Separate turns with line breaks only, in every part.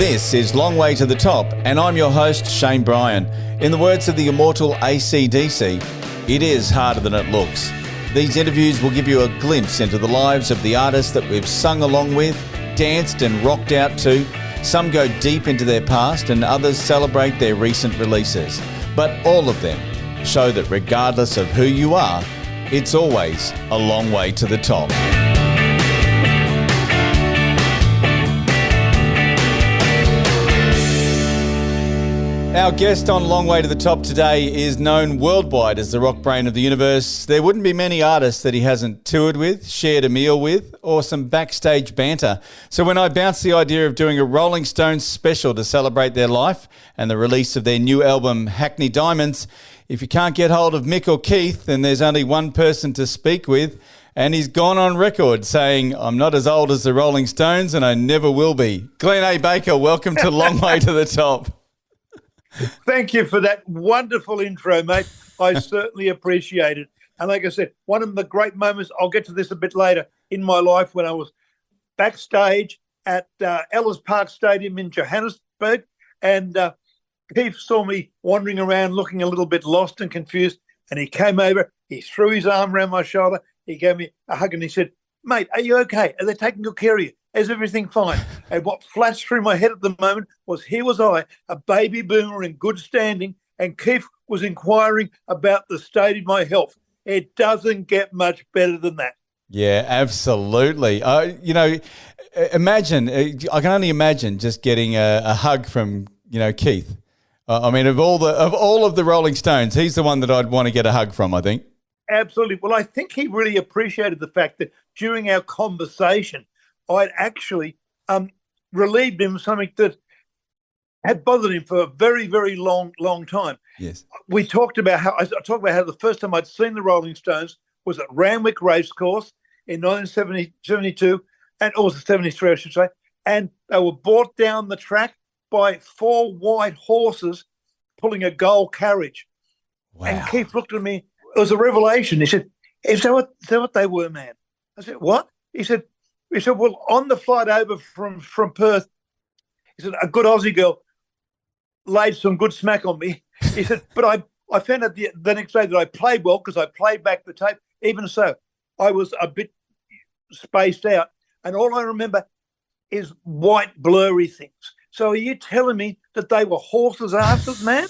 This is Long Way to the Top, and I'm your host, Shane Bryan. In the words of the immortal AC/DC, it is harder than it looks. These interviews will give you a glimpse into the lives of the artists that we've sung along with, danced and rocked out to. Some go deep into their past and others celebrate their recent releases. But all of them show that regardless of who you are, it's always a long way to the top. Our guest on Long Way to the Top today is known worldwide as the rock brain of the universe. There wouldn't be many artists that he hasn't toured with, shared a meal with, or some backstage banter. So when I bounced the idea of doing a Rolling Stones special to celebrate their life and the release of their new album, Hackney Diamonds, if you can't get hold of Mick or Keith, then there's only one person to speak with. And he's gone on record saying, I'm not as old as the Rolling Stones and I never will be. Glenn A. Baker, welcome to Long Way to the Top.
Thank you for that wonderful intro, mate. I certainly appreciate it. And like I said, one of the great moments, I'll get to this a bit later, in my life when I was backstage at Ellis Park Stadium in Johannesburg. And Keith saw me wandering around looking a little bit lost and confused. And he came over, he threw his arm around my shoulder, he gave me a hug and he said, mate, are you okay? Are they taking good care of you? Is everything fine? And what flashed through my head at the moment was here was I, a baby boomer in good standing, and Keith was inquiring about the state of my health. It doesn't get much better than that.
Yeah, absolutely. Imagine, I can only imagine just getting a hug from, Keith. I mean, of all of the Rolling Stones, he's the one that I'd want to get a hug from, I think.
Absolutely. Well, I think he really appreciated the fact that during our conversation, I'd actually relieved him of something that had bothered him for a very, very long time.
Yes.
I talked about how the first time I'd seen the Rolling Stones was at Randwick Racecourse in 1972, and also 73, I should say. And they were brought down the track by 4 white horses pulling a gold carriage.
Wow.
And Keith looked at me. It was a revelation. He said, is that what they were, man? I said, what? He said, well, on the flight over from Perth, he said, a good Aussie girl laid some good smack on me. He said, but I found out the next day that I played well because I played back the tape. Even so, I was a bit spaced out. And all I remember is white, blurry things. So are you telling me that they were horses' asses, man?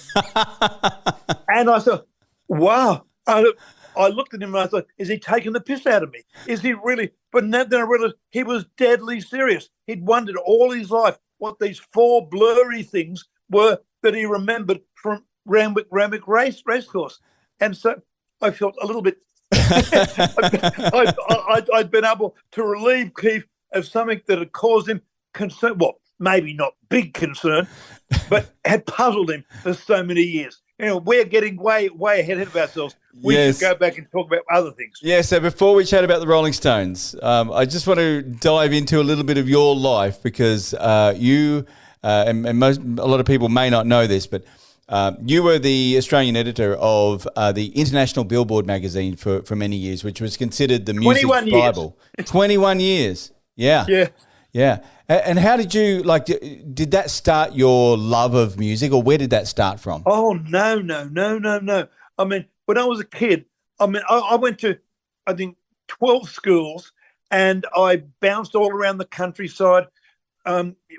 And I thought, wow. I looked at him and I thought, is he taking the piss out of me? Is he really? But then I realized he was deadly serious. He'd wondered all his life what these 4 blurry things were that he remembered from Randwick Racecourse. And so I felt a little bit, I'd been able to relieve Keith of something that had caused him concern. Well, maybe not big concern, but had puzzled him for so many years. We're getting way ahead of ourselves. We should go back and talk about other things.
Yeah, so before we chat about the Rolling Stones, I just want to dive into a little bit of your life because you, and a lot of people may not know this, but you were the Australian editor of the International Billboard magazine for many years, which was considered the music
21
Bible. 21 years. Yeah.
Yeah.
Yeah. And how did you, did that start your love of music or where did that start from?
Oh, no. I mean, when I was a kid, I went to, I think, 12 schools and I bounced all around the countryside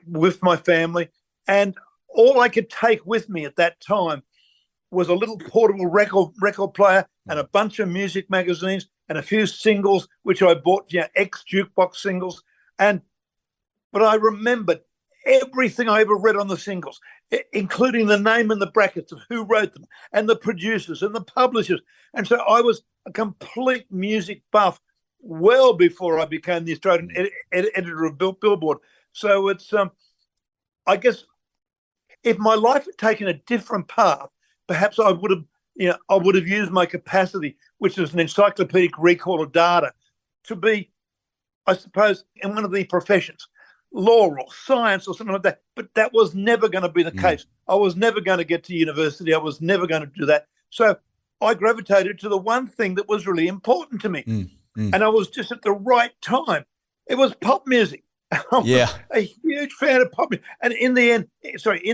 with my family. And all I could take with me at that time was a little portable record player and a bunch of music magazines and a few singles, which I bought, ex-jukebox singles. But I remembered everything I ever read on the singles, including the name and the brackets of who wrote them and the producers and the publishers. And so I was a complete music buff well before I became the Australian editor of Billboard. So it's, I guess, if my life had taken a different path, perhaps I would have used my capacity, which is an encyclopedic recall of data, to be, I suppose, in one of the professions. Law or science or something like that, but that was never going to be the case. I was never going to get to university. I was never going to do that. So I gravitated to the one thing that was really important to me. And I was just at the right time. It was pop music. I'm
Yeah.
a huge fan of pop music. And in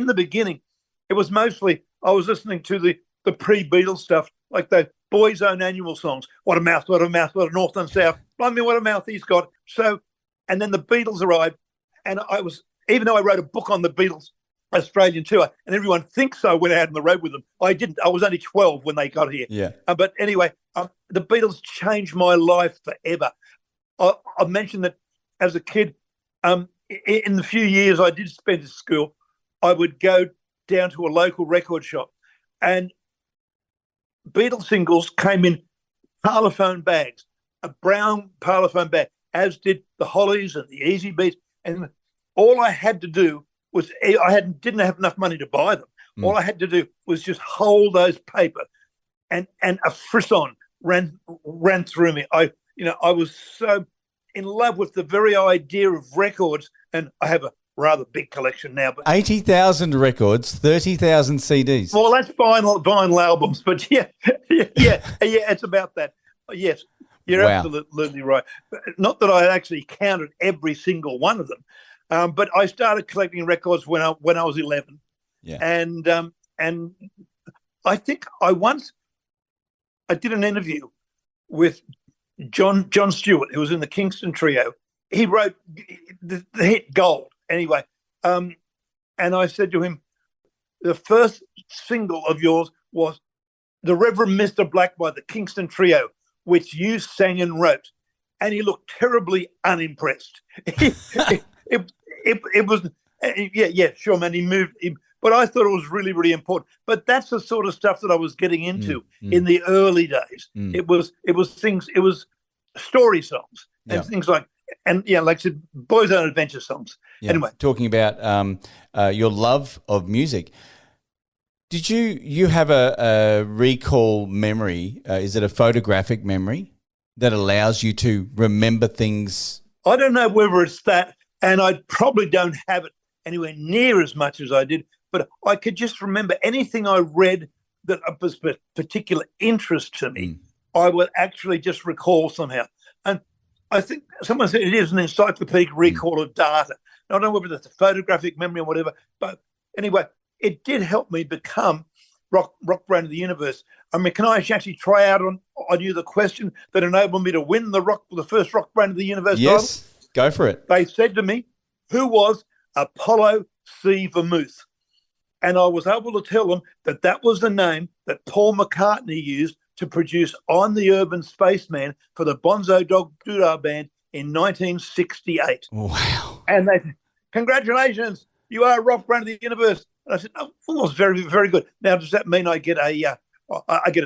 the beginning, it was mostly I was listening to the pre-Beatles stuff, like the Boys' Own annual songs. What a mouth, what a mouth, what a north and south. I mean, what a mouth he's got. So, and then the Beatles arrived, and even though I wrote a book on the Beatles Australian tour, and everyone thinks I went out on the road with them, I didn't. I was only 12 when they got here.
Yeah.
But anyway, the Beatles changed my life forever. I mentioned that as a kid, in the few years I did spend at school, I would go down to a local record shop, and Beatles singles came in parlophone bags, a brown parlophone bag, as did the Hollies and the Easy Beats. And all I had to do was, didn't have enough money to buy them. All I had to do was just hold those paper, and a frisson ran through me. I was so in love with the very idea of records, and I have a rather big collection now. But
80,000 records, 30,000 CDs.
Well, that's vinyl albums, but yeah, it's about that. Yes, you're absolutely right. Not that I actually counted every single one of them, but I started collecting records when I was 11.
Yeah,
and I think I did an interview with John Stewart, who was in the Kingston Trio. He wrote the hit Gold. Anyway, and I said to him, the first single of yours was The Reverend Mr. Black by the Kingston Trio, which you sang and wrote. And he looked terribly unimpressed. It was, sure, man, he moved. But I thought it was really, really important. But that's the sort of stuff that I was getting into in the early days. It was story songs and things like, like I said, Boys' Own adventure songs.
Yeah.
Anyway,
talking about your love of music, did you have a recall memory? Is it a photographic memory that allows you to remember things?
I don't know whether it's that, and I probably don't have it anywhere near as much as I did, but I could just remember anything I read that was of particular interest to me, I would actually just recall somehow. And I think someone said it is an encyclopedic recall of data. I don't know whether that's a photographic memory or whatever, but anyway, it did help me become rock brand of the universe. I mean, can I actually try out on you the question that enabled me to win the first rock brand of the universe
Yes,
title?
Go for it.
They said to me, who was Apollo C. Vermouth? And I was able to tell them that was the name that Paul McCartney used to produce I'm the Urban Spaceman for the Bonzo Dog Doodah Band in 1968.
Wow.
And they said, congratulations, you are a rock brand of the universe. And I said, oh, that's very, very good. Now, does that mean I get a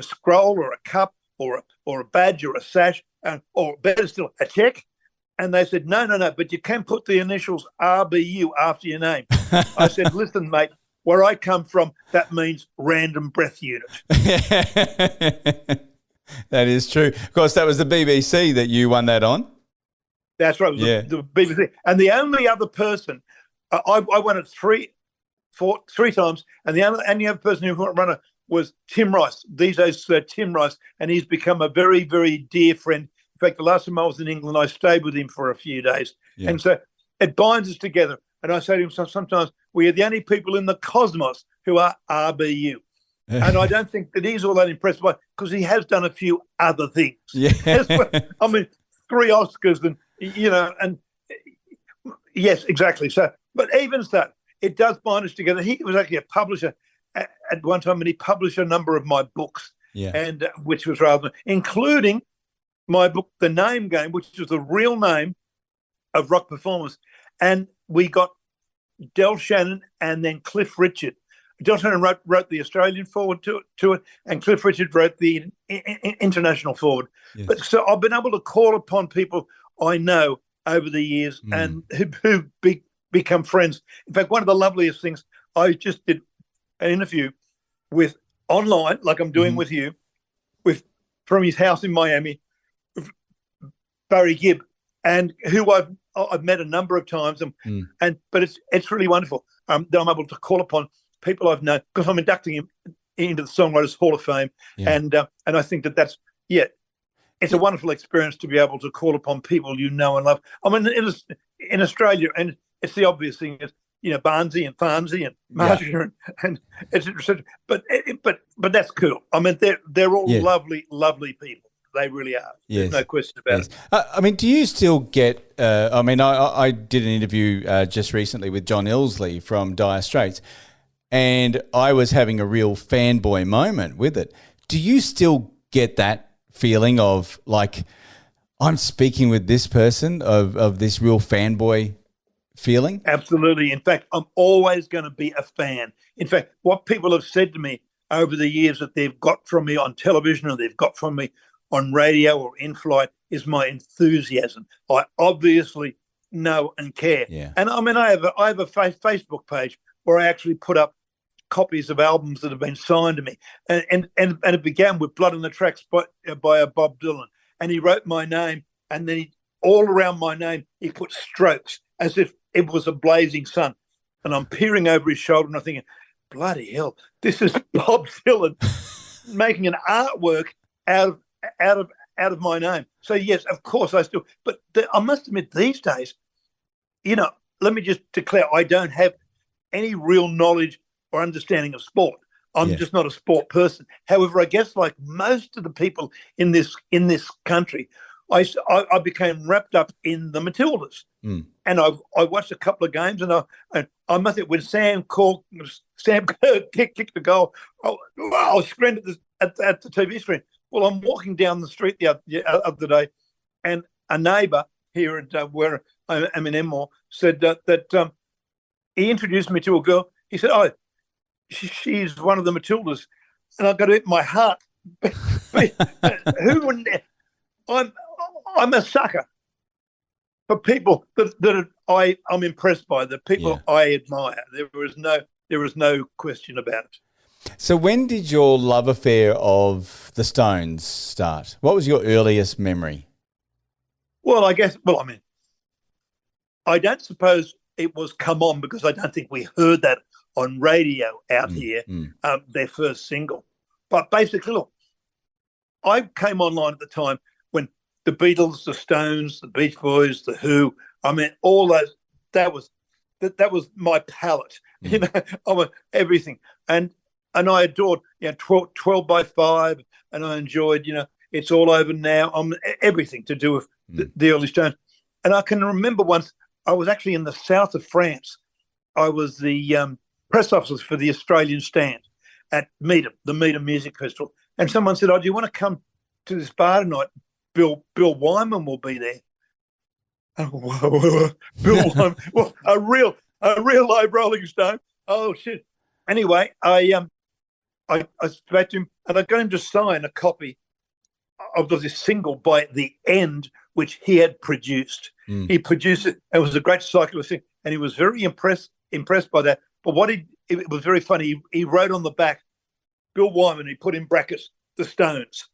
scroll or a cup or a badge or a sash, or better still, a check? And they said, no, but you can put the initials RBU after your name. I said, listen, mate, where I come from, that means random breath unit.
That is true. Of course, that was the BBC that you won that on.
That's right. The BBC. And the only other person, I won it three times, and the only other person who won it was Tim Rice. These days, Tim Rice, and he's become a very, very dear friend. In fact, the last time I was in England, I stayed with him for a few days. Yeah. And so it binds us together. And I say to him sometimes, we are the only people in the cosmos who are RBU. And I don't think that he's all that impressed by, because he has done a few other things.
Yeah.
I mean, 3 Oscars and yes, exactly. So, but even so, it does bind us together. He was actually a publisher at one time, and he published a number of my books, and which was rather, including my book, The Name Game, which was the real name of rock performers. And we got Del Shannon and then Cliff Richard. Del Shannon wrote the Australian forward to it, and Cliff Richard wrote the international forward. Yes. But so I've been able to call upon people I know over the years and who become friends. In fact, one of the loveliest things, I just did an interview with online, like I'm doing with you, from his house in Miami, with Barry Gibb, and who I've met a number of times, but it's really wonderful that I'm able to call upon people I've known, because I'm inducting him into the Songwriters Hall of Fame, and I think that's it's a wonderful experience to be able to call upon people you know and love. I mean, in Australia, and it's the obvious thing is, Barnsey and Farnsey and Marsha and et cetera. But that's cool. I mean, they're all lovely, lovely people. They really are. There's no question about it.
I mean, do you still get? I did an interview just recently with John Ilsley from Dire Straits, and I was having a real fanboy moment with it. Do you still get that feeling of like, I'm speaking with this person, of this real fanboy feeling?
Absolutely. In fact, I'm always going to be a fan. In fact, what people have said to me over the years that they've got from me on television or they've got from me on radio or in flight is my enthusiasm. I obviously know and care.
Yeah.
And I mean, I have a Facebook page where I actually put up copies of albums that have been signed to me. And it began with Blood on the Tracks by Bob Dylan. And he wrote my name, and then all around my name, he put strokes as if it was a blazing sun. And I'm peering over his shoulder and I'm thinking, bloody hell, this is Bob Dylan making an artwork out of my name. So yes, of course I still, but I must admit these days, let me just declare, I don't have any real knowledge or understanding of sport. I'm just not a sport person. However, I guess like most of the people in this country, I became wrapped up in the Matildas, and I watched a couple of games, and I must admit when Sam Kerr kicked the goal, I was screaming at the TV screen. Well, I'm walking down the street the other day, and a neighbour here at where I am in Enmore said that he introduced me to a girl. He said, "Oh, she's one of the Matildas," and I got it in my heart. Who wouldn't? I'm a sucker for people that I'm impressed by, the people I admire. There is no question about it.
So when did your love affair of the Stones start? What was your earliest memory?
Well, I mean, I don't suppose it was Come On, because I don't think we heard that on radio out here, their first single. But basically, look, I came online at the time when the Beatles, the Stones, the Beach Boys, the Who, I mean, all those, that was my palette, everything. And I adored, 12 by 5, and I enjoyed, It's All Over Now, everything to do with the early Stones. And I can remember once I was actually in the south of France. I was the press officer for the Australian stand at Meedham, the Meedham Music Festival. And someone said, "Oh, do you want to come to this bar tonight? Bill Wyman will be there." Oh, Bill Wyman, well, a real live Rolling Stone. Oh shit! Anyway, I spoke to him and I got him to sign a copy of this single by The End, which he had produced. He produced it. It was a great cyclist thing, and he was very impressed by that. But it was very funny. He wrote on the back, Bill Wyman. He put in brackets the Stones,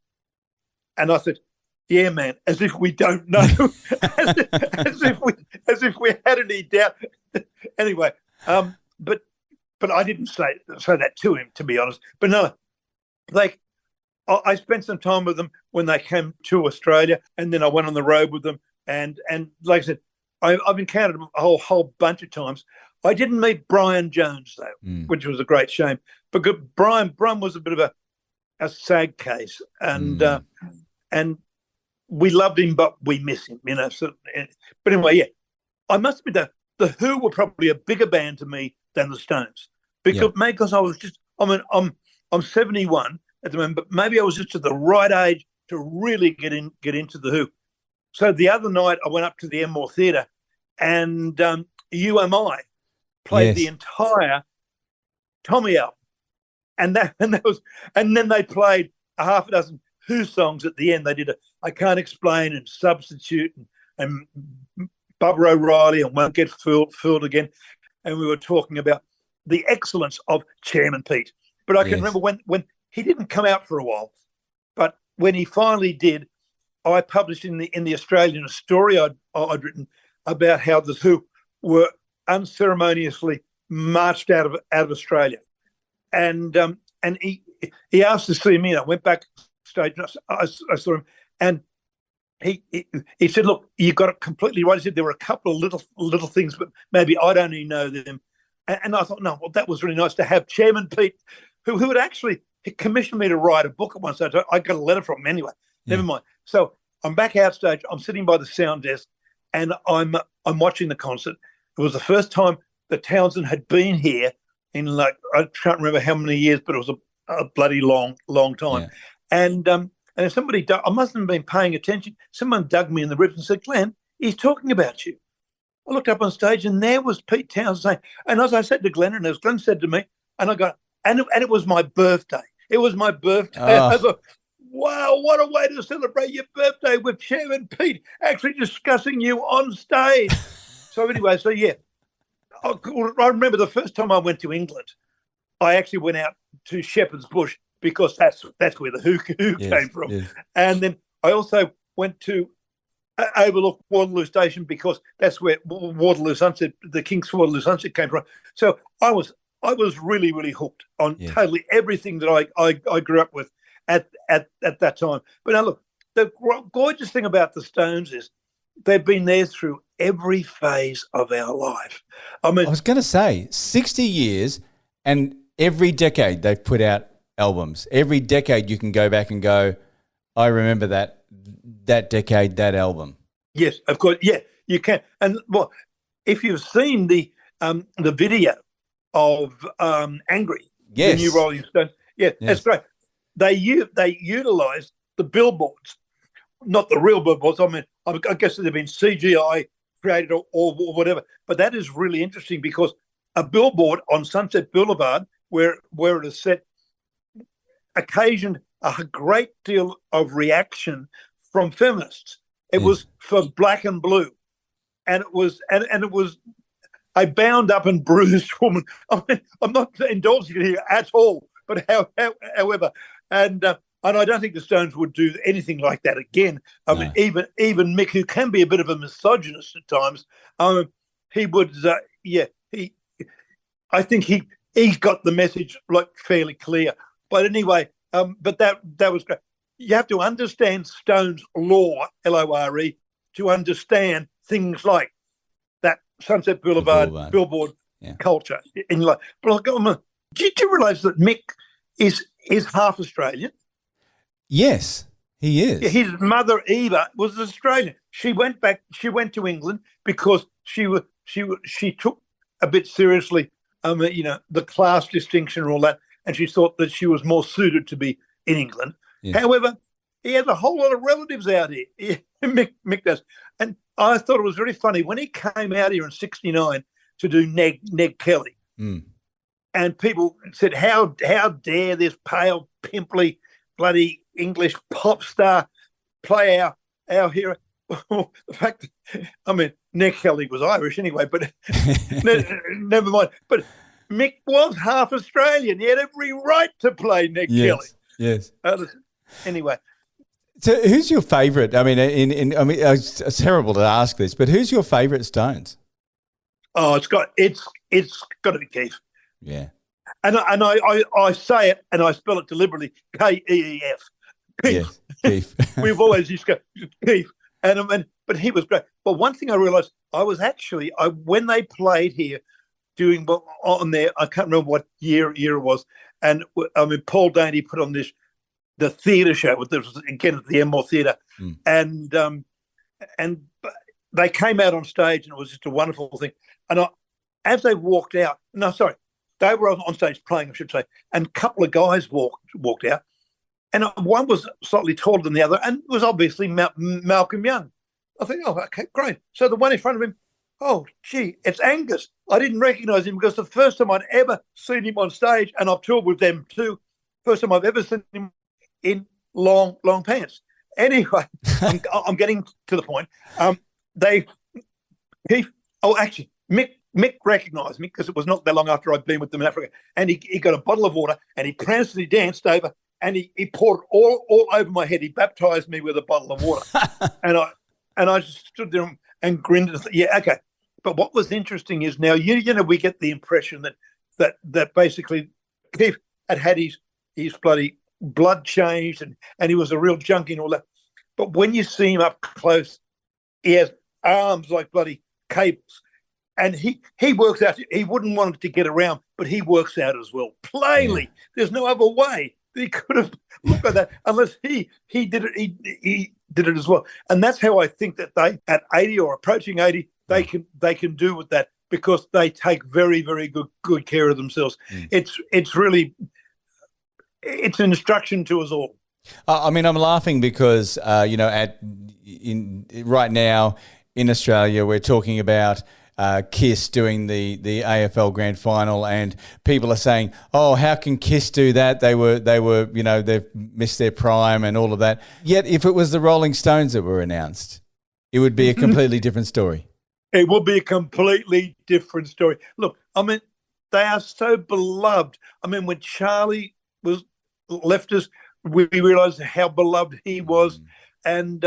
and I said, "Yeah, man," as if we don't know, as if we had any doubt. Anyway, but I didn't say that to him, to be honest. But no, I spent some time with them when they came to Australia, and then I went on the road with them. And like I said, I've encountered them a whole bunch of times. I didn't meet Brian Jones though, which was a great shame. Because Brian was a bit of a sad case, and we loved him, but we miss him, So, but anyway, yeah, I must admit the Who were probably a bigger band to me than the Stones, because I was just, I'm 71 at the moment, but maybe I was just at the right age to really get into the Who. So the other night I went up to the Enmore Theatre, and UMI played the entire Tommy album, and then they played a half a dozen Who songs at the end. They did I Can't Explain and Substitute and Bubba O'Reilly and Won't Get Fooled Again, and we were talking about the excellence of Chairman Pete. But I can remember when he didn't come out for a while, but when he finally did, I published in the Australian a story I'd written about how the Who were unceremoniously marched out of Australia, and he asked to see me. And I went backstage and I saw him, and he said, look, you got it completely right. He said there were a couple of little things, but maybe I'd only know them. And I thought, no, well, that was really nice to have Chairman Pete, who had actually commissioned me to write a book at one stage. I got a letter from him anyway. Yeah. Never mind. So I'm back outstage. I'm sitting by the sound desk, and I'm watching the concert. It was the first time that Townsend had been here in, like, I can't remember how many years, but it was a bloody long time. Yeah. And somebody, I mustn't have been paying attention. Someone dug me in the ribs and said, Glenn, he's talking about you. I looked up on stage, and there was Pete Townsend saying, and as I said to Glenn, and as Glenn said to me, and I go, and it was my birthday. It was my birthday. Oh. I thought, wow, what a way to celebrate your birthday with Chairman Pete actually discussing you on stage. So anyway, yeah, I remember the first time I went to England, I actually went out to Shepherd's Bush because that's where the Who came from. Yes. And then I also went to overlook Waterloo Station because that's where Waterloo Sunset, the King's Waterloo Sunset came from. So I was really, really hooked on totally everything that I grew up with at that time. But now look, the gorgeous thing about the Stones is they've been there through every phase of our life. I mean,
I was going to say 60 years, and every decade they've put out albums. Every decade you can go back and go, I remember that decade, that album.
Yes, of course. Yeah, you can. And well, if you've seen the video of Angry, the new Rolling Stones, that's great. They utilised the billboards, not the real billboards. I mean, I guess they've been CGI created or whatever. But that is really interesting because a billboard on Sunset Boulevard, where it is set, occasioned a great deal of reaction from feminists. It was for Black and Blue, and it was a bound up and bruised woman. I mean, I'm not endorsing it here at all, but however, and I don't think the Stones would do anything like that again. I mean, even Mick, who can be a bit of a misogynist at times, he would. I think he got the message like fairly clear. But anyway, but that was great. You have to understand Stones lore, Lore, to understand things like that Sunset Boulevard billboard culture in life. But did you realise that Mick is half Australian?
Yes, he is.
His mother Eva was Australian. She went back. She went to England because she took a bit seriously, the class distinction and all that, and she thought that she was more suited to be in England. Yeah. However, he has a whole lot of relatives out here. Mick does. And I thought it was very funny when he came out here in '69 to do Ned Kelly. Mm. And people said, how dare this pale, pimply, bloody English pop star play our hero? The fact that, I mean, Ned Kelly was Irish anyway, but never mind. But Mick was half Australian. He had every right to play Ned Kelly.
Yes.
Anyway.
So who's your favourite? I mean, it's terrible to ask this, but who's your favourite Stones?
Oh, it's got to be Keith.
Yeah.
And I say it and I spell it deliberately, Keef.
Yes, Keith.
We've always used to go, Keith. But he was great. But one thing I realised, when they played here, doing on there, I can't remember what year it was, and I mean Paul Dainty put on the theatre show, which was again at the Enmore Theatre, and they came out on stage, and it was just a wonderful thing. And as they walked out, they were on stage playing, I should say, and a couple of guys walked out, and one was slightly taller than the other, and was obviously Malcolm Young. I think, oh, okay, great. So the one in front of him, oh, gee, it's Angus. I didn't recognise him because the first time I'd ever seen him on stage, and I've toured with them too, first time I've ever seen him in long pants. Anyway, I'm getting to the point. Mick recognised me because it was not that long after I'd been with them in Africa, and he got a bottle of water and he pranced and he danced over and he poured it all over my head. He baptised me with a bottle of water, and I just stood there and grinned and said, yeah, okay. But what was interesting is now we get the impression that basically Keith had his bloody blood changed and he was a real junkie and all that. But when you see him up close, he has arms like bloody cables. And he works out. He wouldn't want him to get around, but he works out as well. Plainly,
Yeah.
there's no other way that he could have looked at that unless he did it. He did it as well. And that's how I think that they, at 80 or approaching 80, they can do with that, because they take very, very good care of themselves. It's really it's an instruction to us all.
I mean, I'm laughing because right now in Australia we're talking about Kiss doing the AFL Grand Final, and people are saying, "Oh, how can Kiss do that? They were they've missed their prime and all of that." Yet, if it was the Rolling Stones that were announced, it would be a completely different story.
It will be a completely different story. Look, I mean, they are so beloved. I mean, when Charlie was left us, we realised how beloved he was, and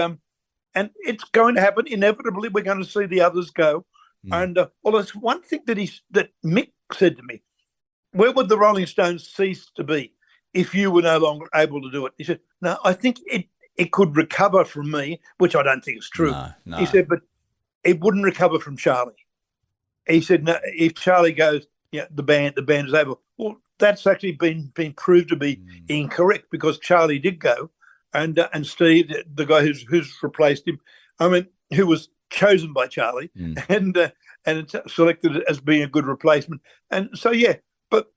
it's going to happen inevitably. We're going to see the others go. And well, there's one thing that Mick said to me: where would the Rolling Stones cease to be if you were no longer able to do it? He said, "No, I think it could recover from me," which I don't think is true.
No.
He said, but it wouldn't recover from Charlie. He said, no, if Charlie goes, the band is over. Well, that's actually been proved to be incorrect, because Charlie did go, and Steve, the guy who's replaced him, I mean, who was chosen by Charlie and selected as being a good replacement. And so, but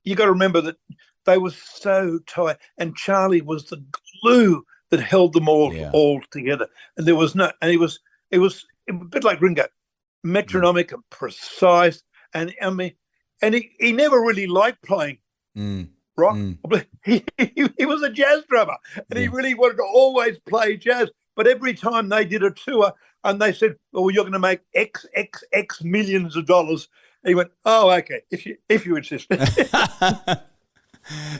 you got to remember that they were so tight, and Charlie was the glue that held them all together. And there was it was a bit like Ringo, metronomic and precise. And I mean, and he never really liked playing rock. He was a jazz drummer, and he really wanted to always play jazz. But every time they did a tour and they said, "Oh, you're going to make X millions of dollars," he went, "Oh, okay, if you insist."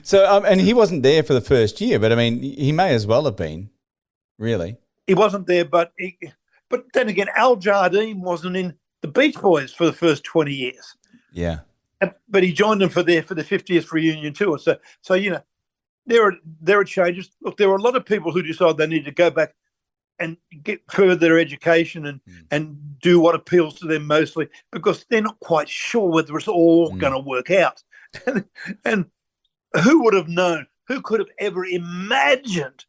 So, and he wasn't there for the first year, but I mean, he may as well have been, really.
He wasn't there, but then again, Al Jardine wasn't in the Beach Boys for the first 20 years.
Yeah.
But he joined them for the 50th reunion tour. So there are changes. Look, there were a lot of people who decided they needed to go back and get further their education and do what appeals to them mostly, because they're not quite sure whether it's all going to work out. And who would have known? Who could have ever imagined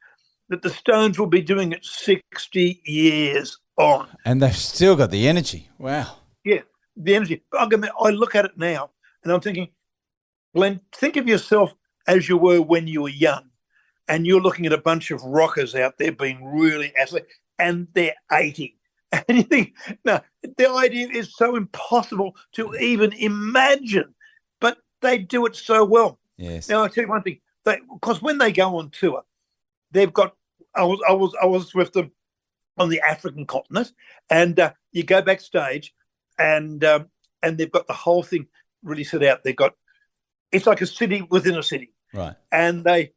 that the Stones will be doing it 60 years on?
And they've still got the energy. Wow.
Yeah, the energy. I look at it now and I'm thinking, Glenn, think of yourself as you were when you were young, and you're looking at a bunch of rockers out there being really athletic, and they're 80. And you think, no, the idea is so impossible to even imagine, but they do it so well.
Yes.
Now, I'll tell you one thing, because when they go on tour, they've got, I was with them on the African continent, and you go backstage, and they've got the whole thing really set out. It's like a city within a city,
right? And
they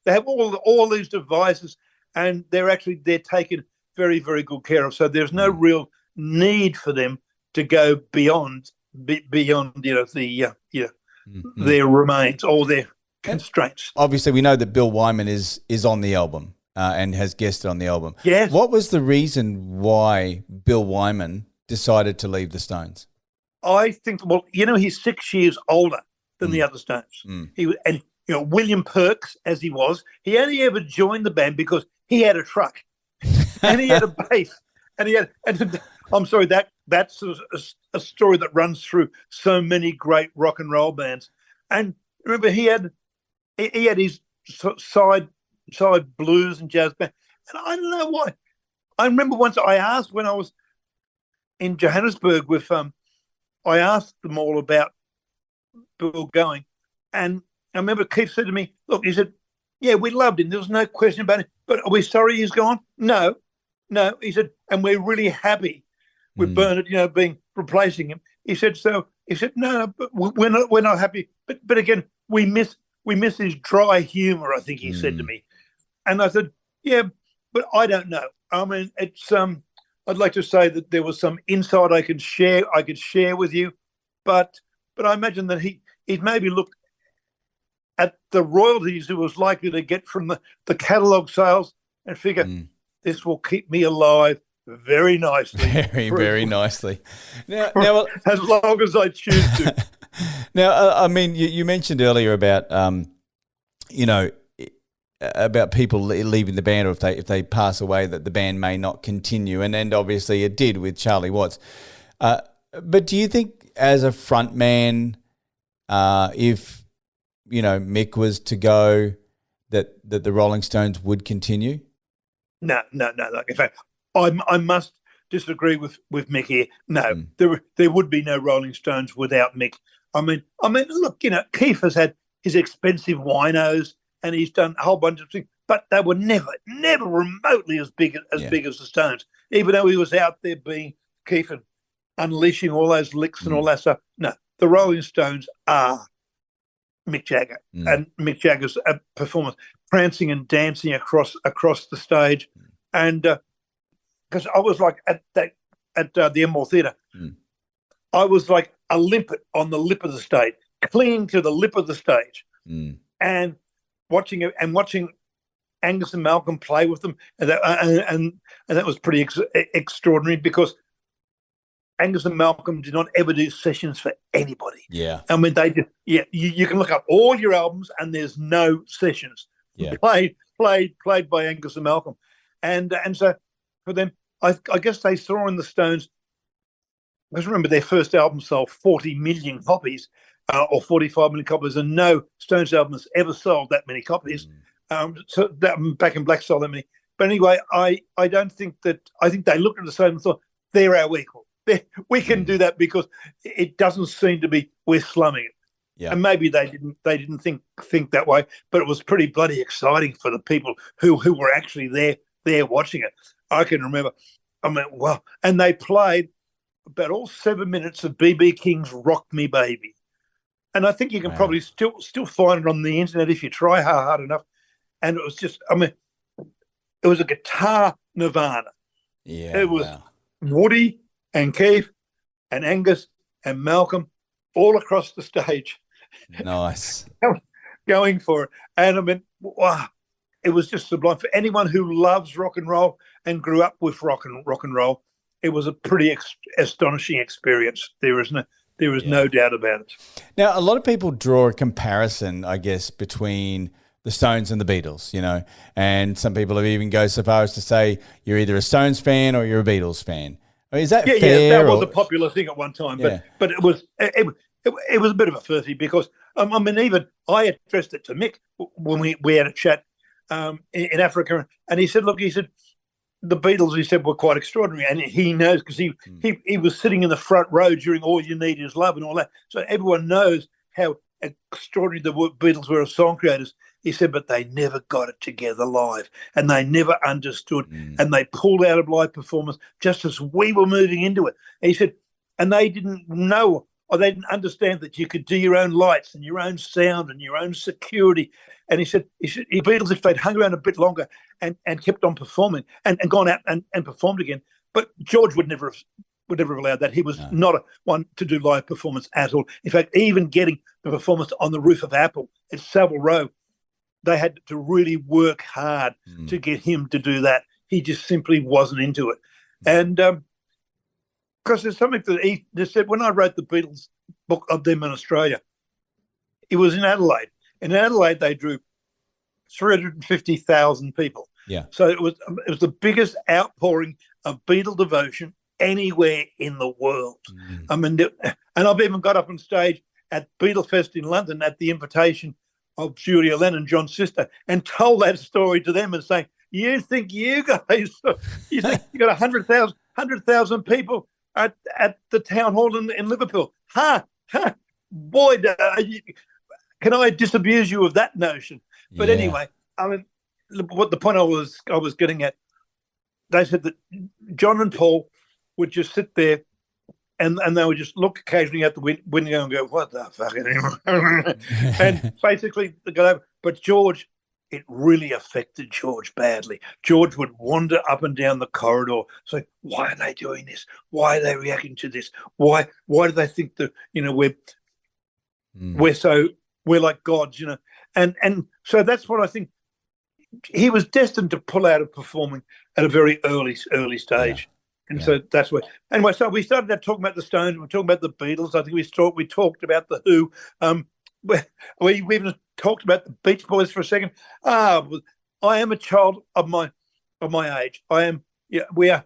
have all these devices, and they're taken very, very good care of. So there's no real need for them to go beyond their remains or their constraints.
Obviously, we know that Bill Wyman is on the album and has guested on the album.
Yes.
What was the reason why Bill Wyman decided to leave the Stones?
I think, he's 6 years older than the other Stones. William Perks, as he only ever joined the band because he had a truck and he had a bass, and I'm sorry, that's a story that runs through so many great rock and roll bands. And remember, he had his side blues and jazz band, and I don't know why. I remember once I asked, when I was in Johannesburg with I asked them all about Bill going, and I remember Keith said to me, "Look," he said, "yeah, we loved him. There was no question about it. But are we sorry he's gone?" No. He said, "And we're really happy with Bernard, replacing him." He said, "No, but we're not happy. But again, we miss his dry humor," I think he said to me. And I said, "Yeah, but I don't know. I mean, it's I'd like to say that there was some insight I could share with you, but I imagine that he maybe looked at the royalties he was likely to get from the catalogue sales and figure this will keep me alive very nicely.
Very nicely. Now,
as long as I choose to.
Now, I mean, you mentioned earlier about, you know, about people leaving the band, or if they pass away, that the band may not continue, and obviously it did with Charlie Watts. But do you think, as a front man, if Mick was to go, that the Rolling Stones would continue?
No. In fact, I must disagree with Mick here. No, there would be no Rolling Stones without Mick. I mean, look, Keith has had his expensive winos, and he's done a whole bunch of things, but they were never remotely as big as the Stones. Even though he was out there being Keith and unleashing all those licks and all that stuff. No, the Rolling Stones are Mick Jagger and Mick Jagger's performance, prancing and dancing across the stage, and because I was like at the Enmore Theatre, I was like a limpet on the lip of the stage, clinging to the lip of the stage, and watching Angus and Malcolm play with them, and that was pretty extraordinary, because Angus and Malcolm did not ever do sessions for anybody.
Yeah,
I mean, they did. Yeah, you can look up all your albums, and there's no sessions played by Angus and Malcolm, and so for them, I guess they saw in the Stones. Because remember, their first album sold 40 million copies, or 45 million copies, and no Stones album has ever sold that many copies. So that Back in Black sold that many. But anyway, I don't think that. I think they looked at the Stones and thought, they're our equal. We can do that, because it doesn't seem to be we're slumming it. Yeah. And maybe they didn't think that way, but it was pretty bloody exciting for the people who were actually there watching it. I can remember. I mean, wow, and they played about all 7 minutes of B.B. King's "Rock Me Baby," and I think you can probably still find it on the internet if you try hard enough. And it was just, I mean, it was a guitar nirvana.
Yeah,
it was Woody and Keith and Angus and Malcolm all across the stage.
Nice.
Going for it. And I mean, wow, it was just sublime. For anyone who loves rock and roll and grew up with rock and roll, it was a pretty astonishing experience. There is no doubt about it.
Now, a lot of people draw a comparison, I guess, between the Stones and the Beatles, and some people have even go so far as to say you're either a Stones fan or you're a Beatles fan. I mean, is that fair?
Yeah, that was a popular thing at one time, but it was a bit of a furphy, because I mean, even I addressed it to Mick when we had a chat in Africa, and he said, look, the Beatles, he said, were quite extraordinary, and he knows, because he was sitting in the front row during All You Need Is Love and all that, so everyone knows how extraordinary the Beatles were as song creators. He said, but they never got it together live, and they never understood, and they pulled out of live performance just as we were moving into it. And he said, and they didn't know, or they didn't understand that you could do your own lights and your own sound and your own security. And he said, the Beatles, if they'd hung around a bit longer and kept on performing and gone out and performed again, but George would never have allowed that. He was not one to do live performance at all. In fact, even getting the performance on the roof of Apple at Savile Row, they had to really work hard to get him to do that. He just simply wasn't into it. And because there's something that he just said, when I wrote the Beatles book of them in Australia, it was in Adelaide. In Adelaide, they drew 350,000 people.
Yeah.
So it was the biggest outpouring of Beatle devotion anywhere in the world. I mean, and I've even got up on stage at Beatlefest in London at the invitation of Julia Lennon, John's sister, and told that story to them and saying, you think you got 100,000 people at the town hall in Liverpool? Boy, can I disabuse you of that notion? But anyway, I mean, what the point I was getting at, they said that John and Paul would just sit there and they would just look occasionally out the window and go, what the fuck? And basically, they go over. But George, it really affected George badly. George would wander up and down the corridor, say, why are they doing this? Why are they reacting to this? Why do they think that, we're like gods, And so that's what I think he was destined to pull out of performing at a very early stage. And so that's where. Anyway, so we started out talking about the Stones. We're talking about the Beatles. I think we talked about the Who. We even talked about the Beach Boys for a second. I am a child of my age. I am. Yeah, we're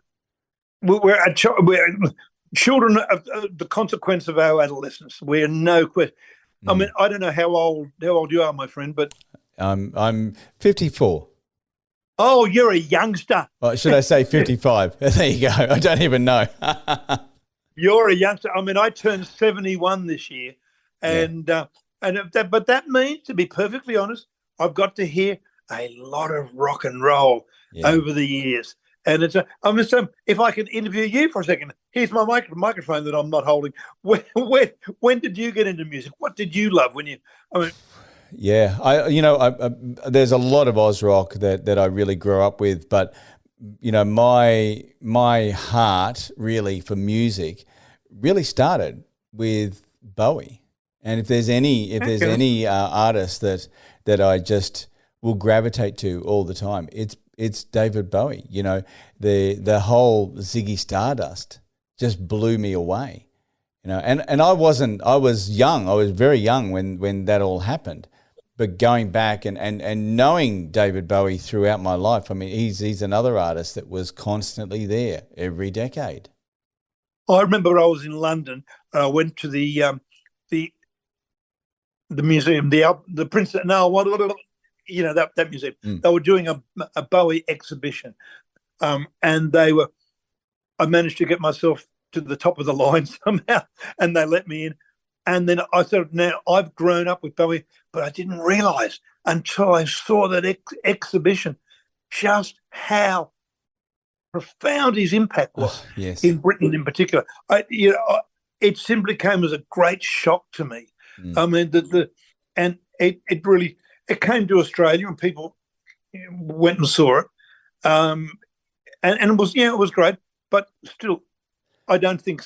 children of the consequence of our adolescence. We're no question. I mean, I don't know how old you are, my friend, but
I'm 54.
Oh, you're a youngster.
Should I say 55? There you go. I don't even know.
You're a youngster. I mean, I turned 71 this year, but that means, to be perfectly honest, I've got to hear a lot of rock and roll over the years. And it's so if I can interview you for a second, here's my microphone that I'm not holding. When did you get into music? What did you love when you? I mean.
Yeah, there's a lot of Oz rock that I really grew up with, but my heart really for music really started with Bowie. And if there's any artist that I just will gravitate to all the time, it's David Bowie. The whole Ziggy Stardust just blew me away. And I was young. I was very young when that all happened. But going back and knowing David Bowie throughout my life, I mean, he's another artist that was constantly there every decade.
I remember I was in London. I went to the museum, the Prince. No, that museum. They were doing a Bowie exhibition, and I managed to get myself to the top of the line somehow, and they let me in. And then I thought, now I've grown up with Bowie, but I didn't realise until I saw that exhibition just how profound his impact was in Britain in particular. It simply came as a great shock to me. I mean, it really came to Australia and people went and saw it, and it was great, but still, I don't think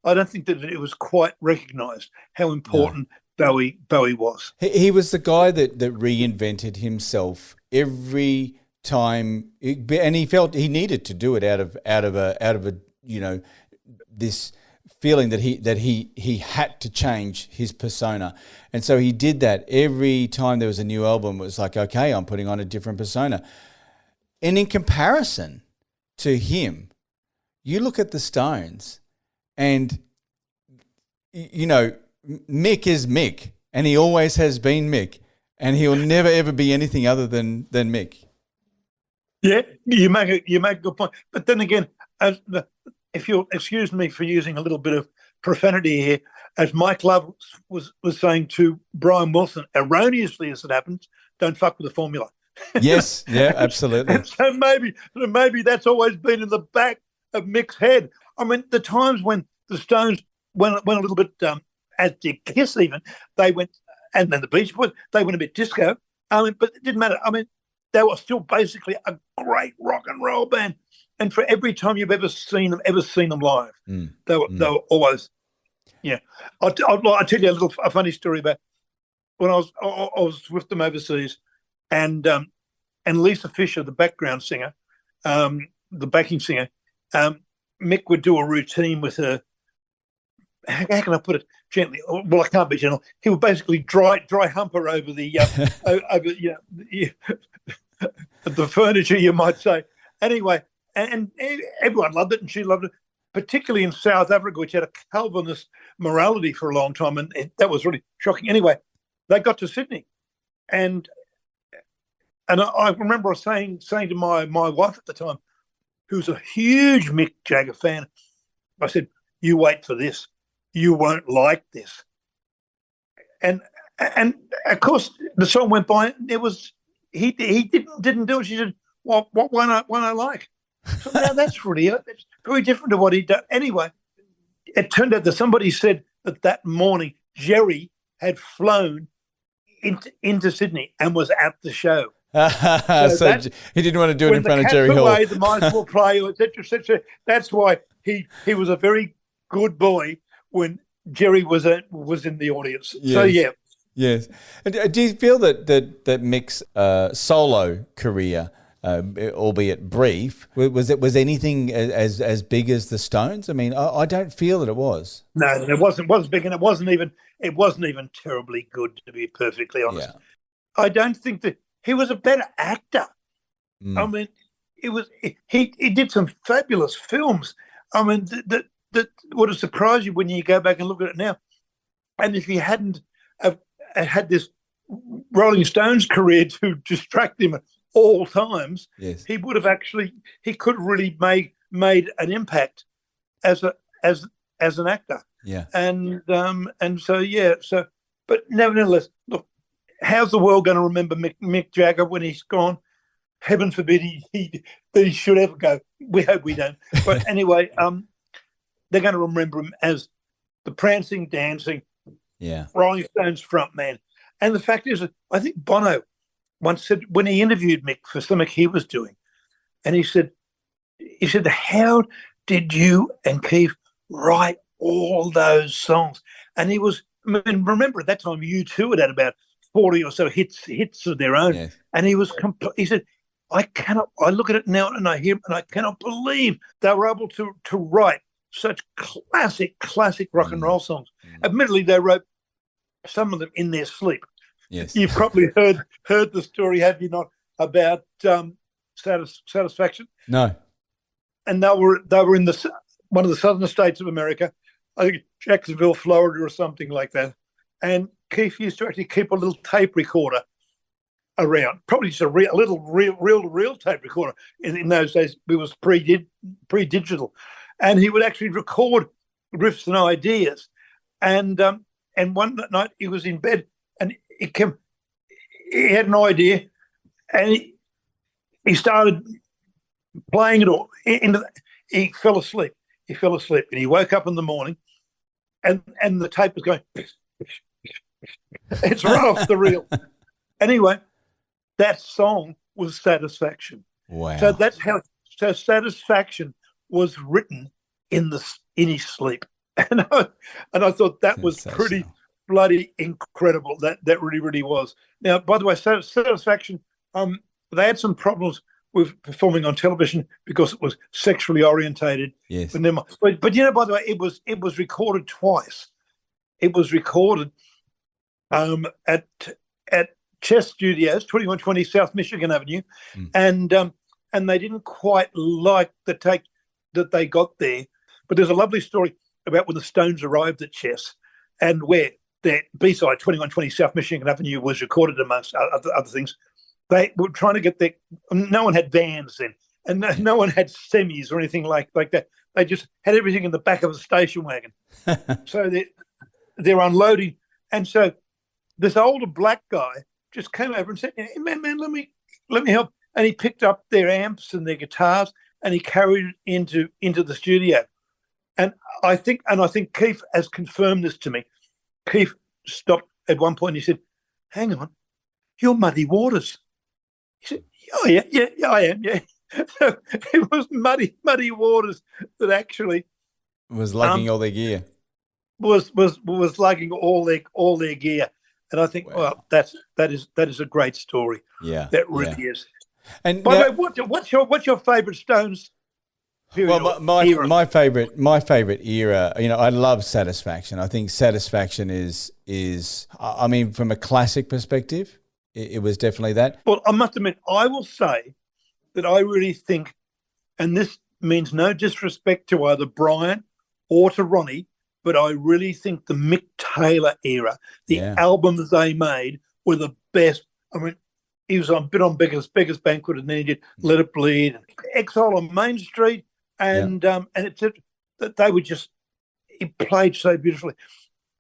that it was quite recognised how important Bowie was.
He was the guy that reinvented himself every time, and he felt he needed to do it out of a this feeling that he had to change his persona, and so he did that every time there was a new album. It was like, okay, I'm putting on a different persona, and in comparison to him, you look at the Stones. And, Mick is Mick, and he always has been Mick, and he'll never, ever be anything other than Mick.
Yeah, you make a good point. But then again, if you'll excuse me for using a little bit of profanity here, as Mike Love was saying to Brian Wilson, erroneously as it happens, don't fuck with the formula.
Yes, yeah, absolutely.
And so maybe that's always been in the back of Mick's head. I mean, the times when the Stones went a little bit, as did Kiss even, they went, and then the Beach Boys, they went a bit disco. I mean, but it didn't matter. I mean, they were still basically a great rock and roll band. And for every time you've ever seen them live, they were always, I'll tell you a funny story about when I was with them overseas, and Lisa Fisher, the background singer, the backing singer, Mick would do a routine with her. How can I put it gently? Well, I can't be gentle. He would basically dry hump her over the the furniture, you might say. Anyway, and everyone loved it, and she loved it, particularly in South Africa, which had a Calvinist morality for a long time, and that was really shocking. Anyway, they got to Sydney, and I remember saying to my wife at the time, who's a huge Mick Jagger fan, I said, "You wait for this. You won't like this." And of course, the song went by. It was he didn't do it. She said, "Well, why not like?" So now that's very different to what he did. Anyway, it turned out that somebody said that morning Jerry had flown into Sydney and was at the show.
So he didn't want to do it in front of Jerry Hall.
Away, the mice will play, etc., etc. That's why he was a very good boy when Jerry was in the audience.
Yes.
So yeah.
Yes. And do you feel that Mick's solo career, albeit brief, was anything as big as the Stones? I mean, I don't feel that it was.
No, it wasn't big, and it wasn't even terribly good, to be perfectly honest.
Yeah.
I don't think that he was a better actor. I
Mm.
mean, he did some fabulous films. I mean, that would have surprised you when you go back and look at it now. And if he hadn't have had this Rolling Stones career to distract him at all times,
Yes.
he would have he could have really made an impact as an actor.
Yeah.
And but nevertheless, look, how's the world going to remember Mick Jagger when he's gone? Heaven forbid that he should ever go. We hope we don't. But anyway, they're going to remember him as the prancing, dancing, Rolling Stones frontman. And the fact is, I think Bono once said, when he interviewed Mick for something he was doing, and he said, how did you and Keith write all those songs? And he was, I mean, remember at that time, U2 had about 40 or so hits of their own.
Yes.
And he said, I look at it now and I hear and I cannot believe they were able to write such classic rock and roll songs. Admittedly, they wrote some of them in their sleep.
Yes.
You've probably heard the story, have you not, about Satisfaction?
No.
And they were in one of the southern states of America, I think Jacksonville, Florida, or something like that. And Keith used to actually keep a little tape recorder around, probably just a little reel-to-reel tape recorder. In those days, it was pre-digital, and he would actually record riffs and ideas. And one night he was in bed, and he had an idea, and he started playing it all. He fell asleep. And he woke up in the morning, and the tape was going. It's right off the reel. Anyway, that song was Satisfaction.
Wow.
So that's how. So Satisfaction was written in his sleep, and I thought that was pretty bloody incredible. That really was. Now, by the way, Satisfaction. They had some problems with performing on television because it was sexually orientated.
Yes.
But by the way, it was recorded twice. It was recorded at Chess Studios, 2120 South Michigan Avenue, and they didn't quite like the take that they got there. But there's a lovely story about when the Stones arrived at Chess and where their B-side, 2120 South Michigan Avenue, was recorded amongst other things. They were trying to get no one had vans then, and no one had semis or anything like that. They just had everything in the back of a station wagon. So they're unloading. And so this older black guy just came over and said, hey, man, let me help. And he picked up their amps and their guitars and he carried it into the studio. And I think Keith has confirmed this to me. Keith stopped at one point and he said, hang on, you're Muddy Waters. He said, oh, yeah, I am, yeah. So it was Muddy Waters that actually
was lugging all their gear.
Was lugging all their gear. And I think, wow, that is a great story.
Yeah.
That really is.
And
by the way, what's your favourite Stones period?
Well, my favorite era, I love Satisfaction. I think Satisfaction is I mean, from a classic perspective, it was definitely that.
Well, I must admit, I will say that I really think, and this means no disrespect to either Brian or to Ronnie, but I really think the Mick Taylor era, the albums they made were the best. I mean, he was on Beggars Banquet, and then he did Let It Bleed, and Exile on Main Street, and it's that they were just, he played so beautifully.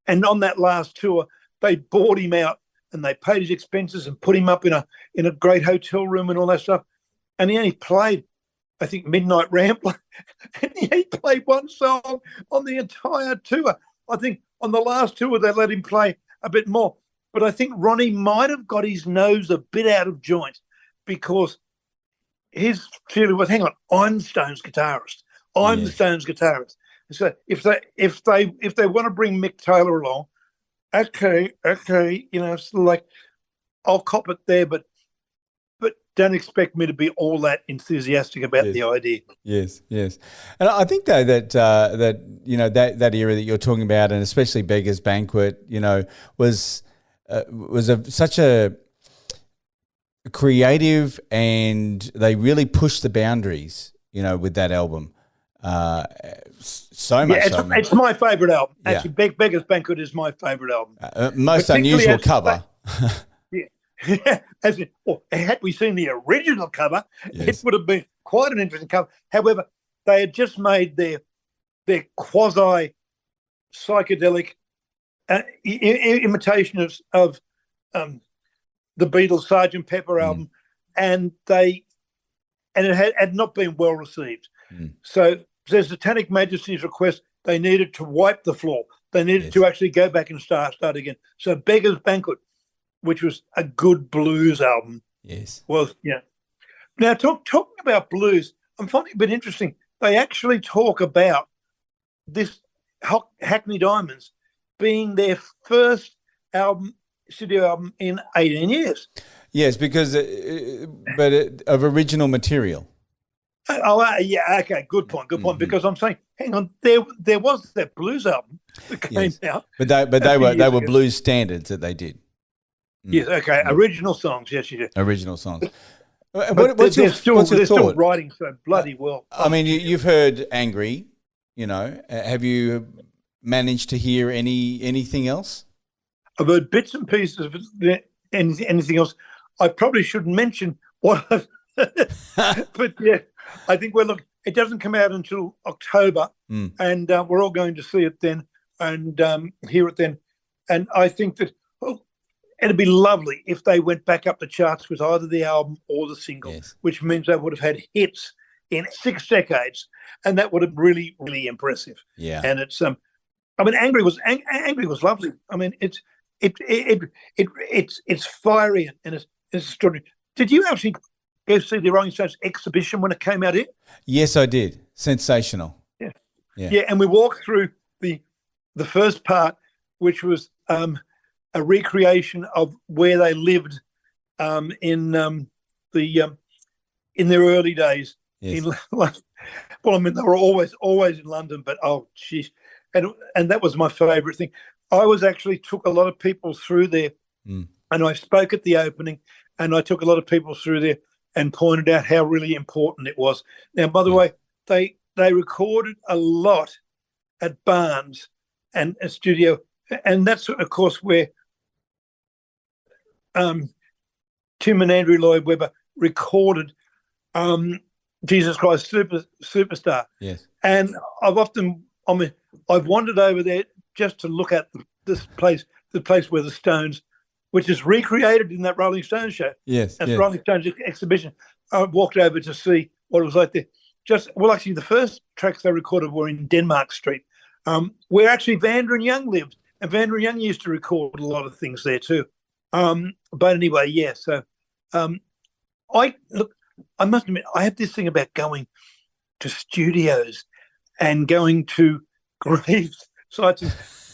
And on that last tour, they bought him out and they paid his expenses and put him up in a great hotel room and all that stuff. And he only played, I think, Midnight Rambler. And he played one song on the entire tour. I think on the last tour they let him play a bit more. But I think Ronnie might have got his nose a bit out of joint because his feeling was, hang on, I'm Stone's guitarist. I'm the Stone's guitarist. So if they want to bring Mick Taylor along, okay, it's like I'll cop it there, but don't expect me to be all that enthusiastic about the
Yes.
idea.
Yes, yes, and I think though that that era that you're talking about, and especially Beggar's Banquet, was such a creative, and they really pushed the boundaries, with that album. So much
Yeah,
so.
it's my favourite album.
Yeah.
Actually, Beggar's Banquet is my favourite album.
Most
Particularly
unusual cover.
Yeah. Had we seen the original cover,
Yes.
it would have been quite an interesting cover. However, they had just made their quasi psychedelic imitation of the Beatles' Sergeant Pepper album, and it had not been well received. So their Satanic Majesty's request, they needed to wipe the floor. They needed to actually go back and start again. So Beggar's Banquet, which was a good blues album.
Yes.
Was, yeah. Now, talking about blues, I'm finding it a bit interesting. They actually talk about this Hackney Diamonds being their first studio album in 18 years.
Yes, because of original material.
Yeah, okay, good point. Because I'm saying, hang on, there was that blues album that came out,
but they were blues standards that they did.
Yes, okay, original songs. Yes, you do.
Original songs.
What's your thought? Still writing so bloody well.
I mean, you've heard Angry. Have you managed to hear anything else?
I've heard bits and pieces of anything else. I probably shouldn't mention what I've but yeah, I think it doesn't come out until October, and we're all going to see it then and hear it then. And I think that it'd be lovely if they went back up the charts with either the album or the single, which means they would have had hits in 6 decades, and that would have really, really impressive.
Yeah.
And it's Angry was lovely. I mean, it's fiery and it's extraordinary. Did you actually go see the Rolling Stones exhibition when it came out here?
Yes, I did. Sensational.
Yeah. And we walked through the first part, which was a recreation of where they lived in their early days.
Yes.
Well, I mean, they were always in London, but oh, geez, and that was my favourite thing. I took a lot of people through there, and I spoke at the opening, and I took a lot of people through there and pointed out how really important it was. Now, by the way, they recorded a lot at Barnes and a studio, and that's of course where Tim and Andrew Lloyd Webber recorded Jesus Christ Superstar.
Yes.
And I've wandered over there just to look at this place, the place where the Stones, which is recreated in that Rolling Stones show.
Yes.
That's Rolling Stones exhibition. I walked over to see what it was like there. Actually, the first tracks they recorded were in Denmark Street, where actually Vander and Young lived. And Vander and Young used to record a lot of things there too. But anyway, yeah. So, I must admit, I have this thing about going to studios and going to grave sites.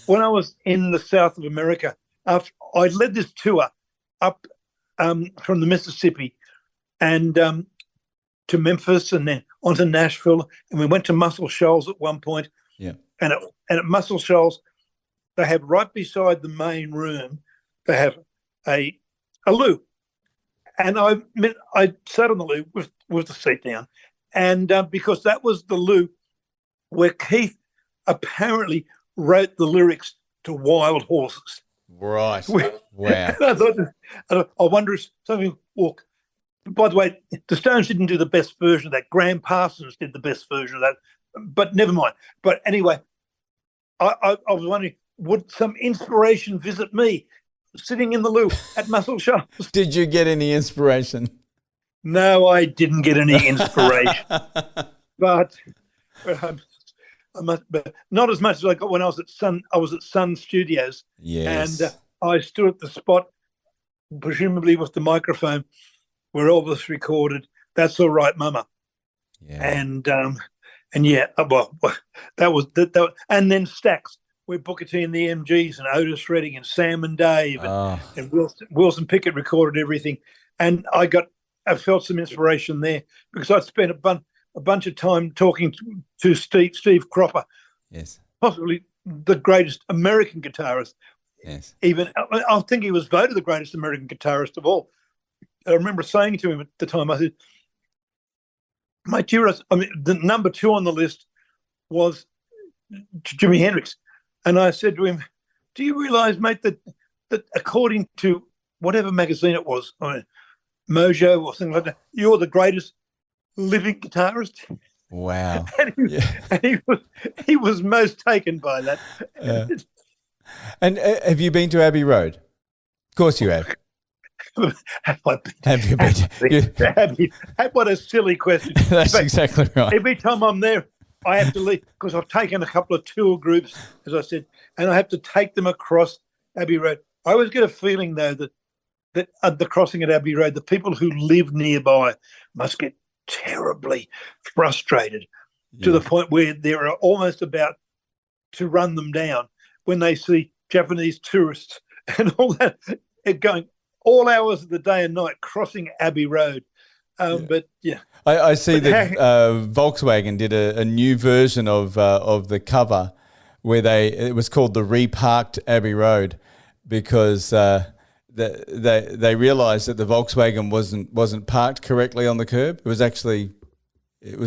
When I was in the south of America, I led this tour up from the Mississippi and to Memphis and then onto Nashville, and we went to Muscle Shoals at one point.
Yeah.
And at Muscle Shoals, they have right beside the main room, they have a loo. And I sat on the loo with the seat down, and because that was the loo where Keith apparently wrote the lyrics to Wild Horses.
Right. Wow.
I wonder if something. Well, by the way, the Stones didn't do the best version of that. Graham Parsons did the best version of that, but never mind. But anyway, I was wondering, would some inspiration visit me? Sitting in the loo at Muscle Shoals.
Did you get any inspiration?
No, I didn't get any inspiration, but not as much as I got when I was at Sun. I was at Sun Studios,
yes,
and I stood at the spot, presumably with the microphone, where all this recorded. That's all right, Mama.
Yeah,
and yeah, well, that was that. And then Stax. where Booker T and the MGs and Otis Redding and Sam and Dave
Oh,
and Wilson Pickett recorded everything. And I felt some inspiration there because I'd spent a bunch of time talking to Steve Cropper,
yes,
possibly the greatest American guitarist.
yes.
Even I think he was voted the greatest American guitarist of all. I remember saying to him at the time, I said, "My dearest, I mean, the number 2 on the list was Jimi Hendrix," and I said to him, "Do you realise, mate, that according to whatever magazine it was, Mojo or something like that, you're the greatest living guitarist?"
Wow.
And he was most taken by that.
And have you been to Abbey Road? Of course you have.
Have I been?
Have you been?
What a silly question.
That's exactly right.
Every time I'm there, I have to leave because I've taken a couple of tour groups, as I said, and I have to take them across Abbey Road. I always get a feeling, though, that at the crossing at Abbey Road, the people who live nearby must get terribly frustrated to the point where they're almost about to run them down when they see Japanese tourists and all that going all hours of the day and night crossing Abbey Road. But yeah,
I see that Volkswagen did a new version of the cover where it was called the Reparked Abbey Road because they realised that the Volkswagen wasn't parked correctly on the curb. It was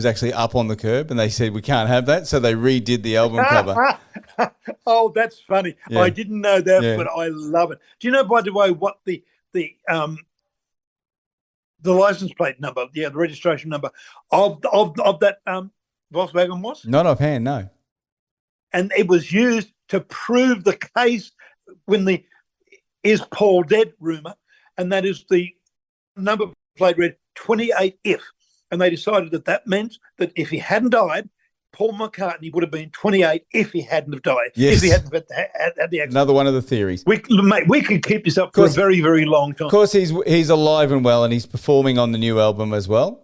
actually up on the curb, and they said we can't have that, so they redid the album cover.
Oh, that's funny.
Yeah.
I didn't know that,
Yeah.
but I love it. Do you know, by the way, what the license plate number, the registration number of that Volkswagen was?
Not offhand, no.
And it was used to prove the case when the "is Paul dead" rumor, and that is the number plate read 28F, and they decided that meant that if he hadn't died, Paul McCartney would have been 28 if he hadn't have died.
Yes.
If he hadn't had the accident.
Another one of the theories.
We could keep this up for a very, very long time.
Of course, he's alive and well, and he's performing on the new album as well,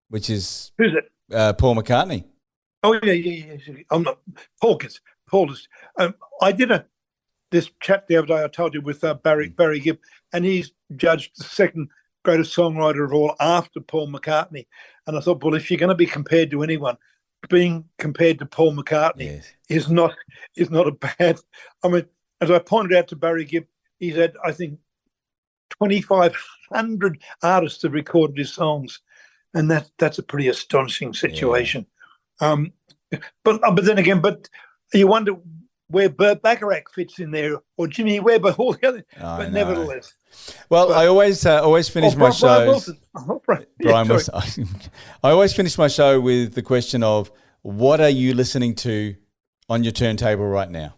which is
Who's it?
Paul McCartney.
Oh yeah. I'm not Paul. I did this chat the other day. I told you with Barry Gibb, and he's judged the second greatest songwriter of all after Paul McCartney. And I thought, well, if you're going to be compared to anyone, being compared to Paul McCartney is not a bad. I mean, as I pointed out to Barry Gibb, he's had, I think, 2,500 artists have recorded his songs, and that's a pretty astonishing situation. Yeah. But then again, you wonder where Burt Bacharach fits in there, or Jimmy Webb, or all the other. But nevertheless.
Well, I always finish my shows. Brian Wilson. I always finish my show with the question of, what are you listening to on your turntable right now?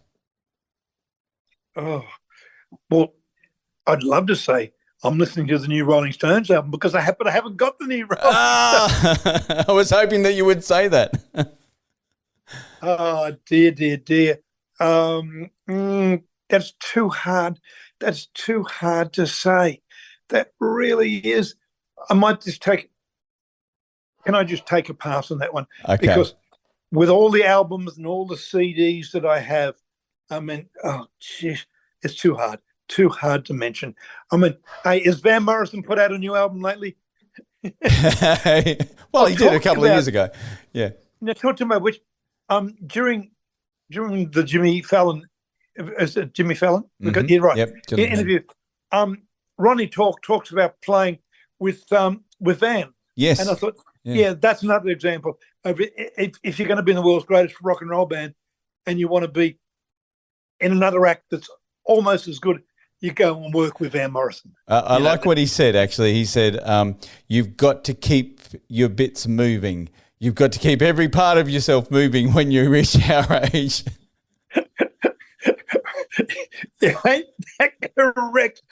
Oh, well, I'd love to say I'm listening to the new Rolling Stones album because I haven't got the new Rolling Stones.
I was hoping that you would say that.
Oh, dear. That's too hard. That's too hard to say. That really is. Can I just take a pass on that one?
Okay.
Because with all the albums and all the CDs that I have, I mean, oh, geez, it's too hard. Too hard to mention. I mean, hey, has Van Morrison put out a new album lately?
Well, he did a couple of years ago. Yeah.
Now, talk to me which during the Jimmy Fallon, is it Jimmy Fallon?
Mm-hmm.
You're right.
Yep.
In interview, Ronnie talks about playing with Van.
Yes.
And I thought, yeah, that's another example of if you're going to be in the world's greatest rock and roll band, and you want to be in another act that's almost as good, you go and work with Van Morrison.
I like what he said, actually. He said, you've got to keep your bits moving. You've got to keep every part of yourself moving when you reach our age.
Ain't that correct?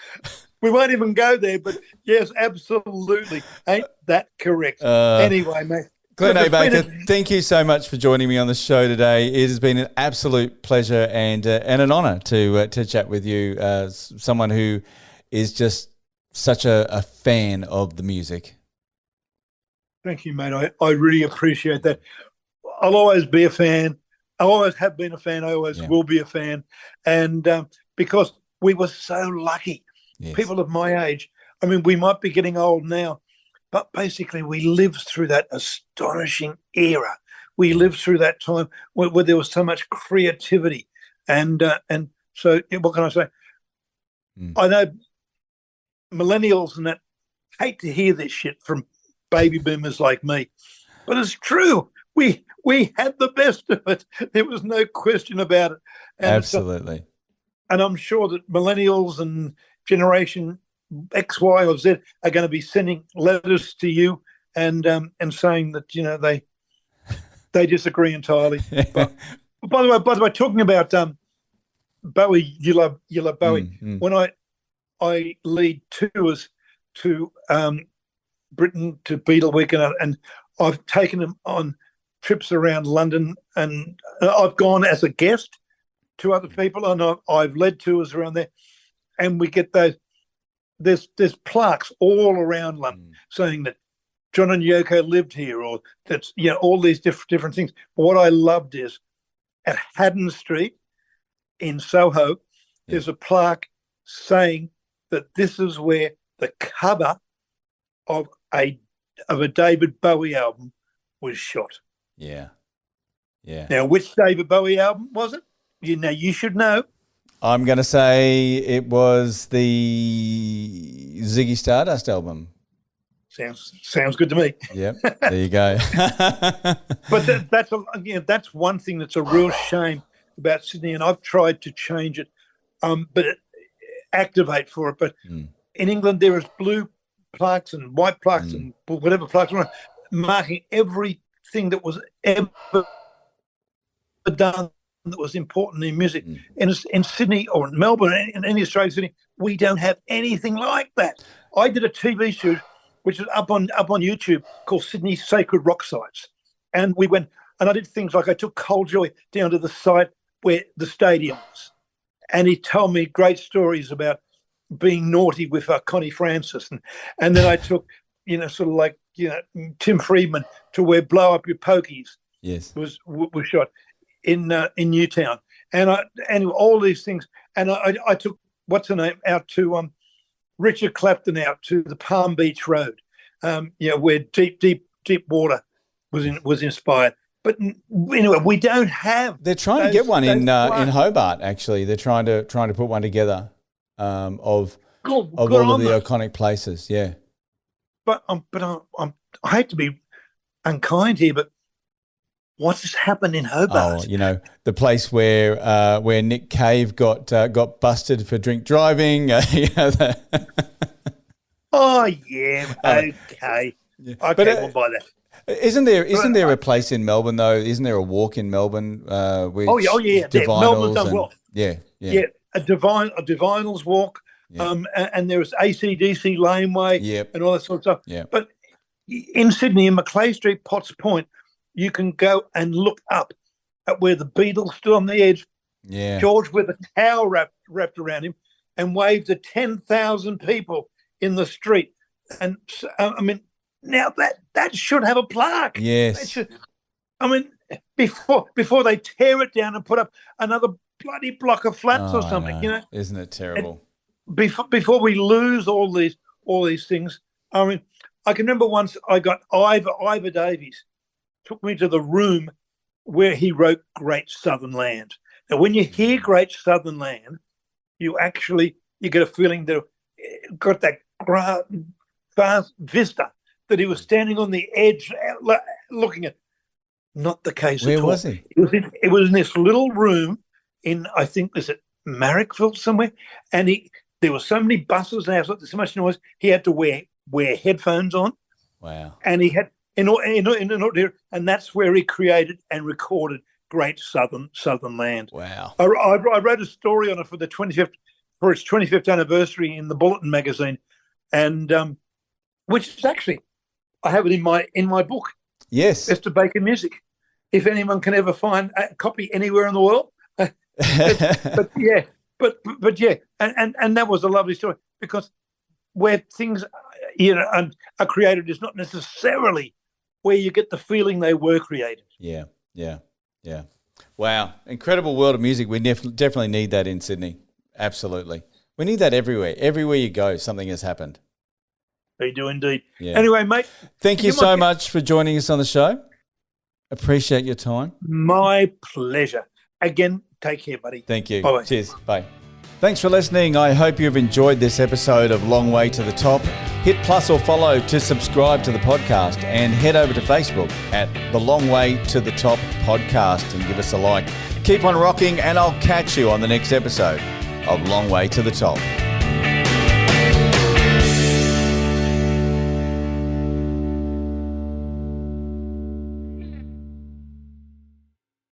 We won't even go there, but yes, absolutely. Ain't that correct? Anyway, mate.
Glenn A. Baker, thank you so much for joining me on the show today. It has been an absolute pleasure and an honour to chat with you, someone who is just such a fan of the music.
Thank you, mate. I really appreciate that. I'll always be a fan. I always have been a fan. I always will be a fan. And because we were so lucky, people of my age, I mean, we might be getting old now, but basically we lived through that astonishing era. We lived through that time where there was so much creativity. And so what can I say? I know millennials and that hate to hear this shit from baby boomers like me, but it's true. We had the best of it. There was no question about it. And
absolutely.
And I'm sure that millennials and generation X, Y, or Z are going to be sending letters to you and saying that, you know, they disagree entirely. But by the way, talking about Bowie, you love Bowie. When I lead tours to Britain, to Beatle Week, and I've taken them on trips around London, and I've gone as a guest to other people, and I've led tours around there, and we get those. There's plaques all around London saying that John and Yoko lived here, or that's, you know, all these different things. But what I loved is at Haddon Street in Soho, there's a plaque saying that this is where the cover of a David Bowie album was shot.
Yeah.
Now, which David Bowie album was it? You should know.
I'm going to say it was the Ziggy Stardust album.
Sounds good to me.
Yep, there you go.
But that's one thing that's a real shame about Sydney, and I've tried to change it, but activate for it. But in England, there is blue plaques and white plaques and whatever plaques marking everything that was ever done that was important in music. In Sydney or in Melbourne, in any Australian city, we don't have anything like that. I did a TV shoot which is up on YouTube called Sydney Sacred Rock Sites, and we went and I did things like I took Cole Joy down to the site where the stadium was, and he told me great stories about being naughty with Connie Francis, and then I took, you know, sort of like, you know, Tim Friedman to where Blow Up Your Pokies was shot in Newtown, and all these things, and I took what's her name out to Richard Clapton out to the Palm Beach Road, you know, where deep water was inspired. But anyway, we don't have.
They're trying to get one in Hobart. Actually, they're trying to put one together of all of the iconic places. Yeah.
But I hate to be unkind here, but what has happened in Hobart?
Oh, you know, the place where Nick Cave got busted for drink driving. You know,
oh yeah, okay,
yeah.
Okay, we'll buy that.
Isn't there a place in Melbourne though? Isn't there a walk in Melbourne? Which
yeah. Melbourne's done well.
Yeah.
A Divinals walk. Yeah. And there was AC/DC laneway. And all that sort of stuff. Yeah. But in Sydney, in Macleay Street, Potts Point, you can go and look up at where the Beatles stood on the edge. Yeah. George with a towel wrapped around him and waved to 10,000 people in the street. And I mean, now that should have a plaque.
Yes.
Before they tear it down and put up another bloody block of flats or something, you know.
Isn't it terrible?
And before we lose all these things, I mean, I can remember once I got Ivor Davies took me to the room where he wrote Great Southern Land. Now, when you hear Great Southern Land, you get a feeling that it got that vast vista that he was standing on the edge looking at. Not the case at all. Where was he? It was in this little room in, I think, was it Marrickville somewhere? And there were so many buses and so much noise, he had to wear headphones on.
Wow.
And he had and that's where he created and recorded Great Southern Land.
Wow.
I wrote a story on it for its 25th anniversary in the Bulletin magazine, and which is actually, I have it in my book.
Yes.
Best of Baker Music. If anyone can ever find a copy anywhere in the world. but yeah, and that was a lovely story, because where things, you know, are created is not necessarily where you get the feeling they were created.
Yeah. Wow. Incredible world of music. We definitely need that in Sydney. Absolutely. We need that everywhere. Everywhere you go, something has happened.
They do indeed.
Yeah.
Anyway, mate.
Thank you so much for joining us on the show. Appreciate your time.
My pleasure. Again, take care, buddy.
Thank you.
Bye-bye.
Cheers. Bye. Thanks for listening. I hope you've enjoyed this episode of Long Way to the Top. Hit plus or follow to subscribe to the podcast and head over to Facebook at the Long Way to the Top podcast and give us a like. Keep on rocking and I'll catch you on the next episode of Long Way to the Top.